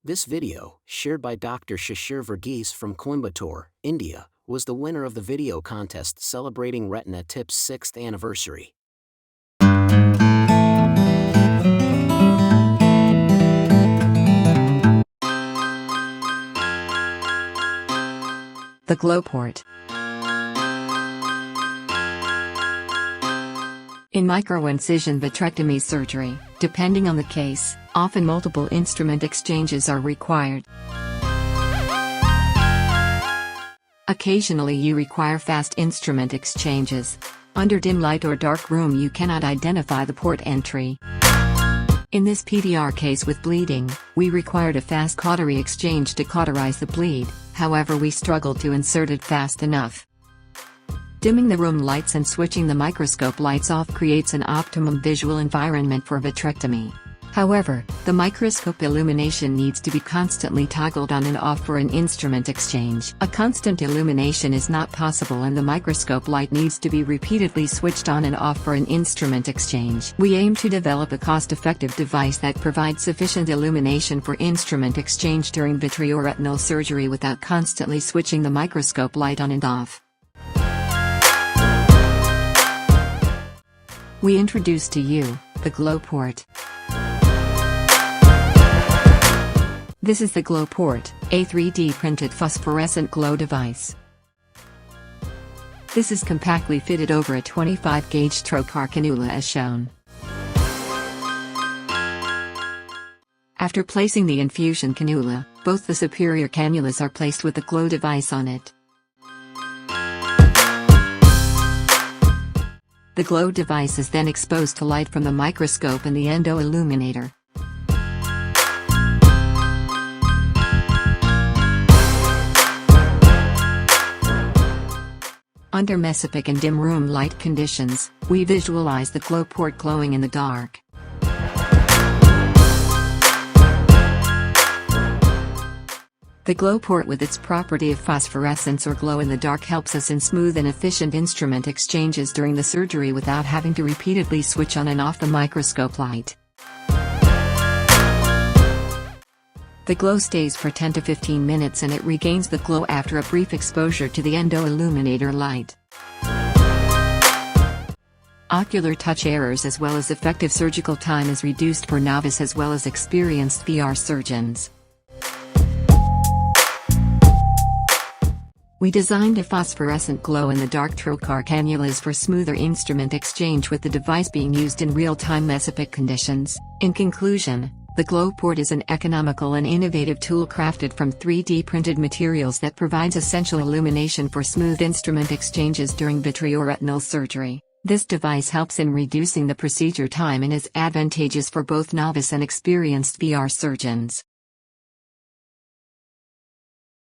This video, shared by Dr. Shishir Verguese from Coimbatore, India, was the winner of the video contest celebrating Retina Tip's 6th anniversary. The Glowport. In microincision vitrectomy surgery, depending on the case, often multiple instrument exchanges are required. Occasionally you require fast instrument exchanges. Under dim light or dark room you cannot identify the port entry. In this PDR case with bleeding, we required a fast cautery exchange to cauterize the bleed, however we struggled to insert it fast enough. Dimming the room lights and switching the microscope lights off creates an optimum visual environment for vitrectomy. However, the microscope illumination needs to be constantly toggled on and off for an instrument exchange. A constant illumination is not possible and the microscope light needs to be repeatedly switched on and off for an instrument exchange. We aim to develop a cost-effective device that provides sufficient illumination for instrument exchange during vitreoretinal surgery without constantly switching the microscope light on and off. We introduce to you, the Glowport. This is the Glowport, a 3D printed phosphorescent glow device. This is compactly fitted over a 25-gauge trocar cannula as shown. After placing the infusion cannula, both the superior cannulas are placed with the glow device on it. The glow device is then exposed to light from the microscope and the endo-illuminator. Under mesopic and dim room light conditions, we visualize the Glowport glowing in the dark. The Glowport with its property of phosphorescence or glow in the dark helps us in smooth and efficient instrument exchanges during the surgery without having to repeatedly switch on and off the microscope light. The glow stays for 10 to 15 minutes and it regains the glow after a brief exposure to the endo-illuminator light. Ocular touch errors as well as effective surgical time is reduced for novice as well as experienced VR surgeons. We designed a phosphorescent glow-in-the-dark trocar cannulas for smoother instrument exchange with the device being used in real-time mesopic conditions. In conclusion, the Glowport is an economical and innovative tool crafted from 3D printed materials that provides essential illumination for smooth instrument exchanges during vitreoretinal surgery. This device helps in reducing the procedure time and is advantageous for both novice and experienced VR surgeons.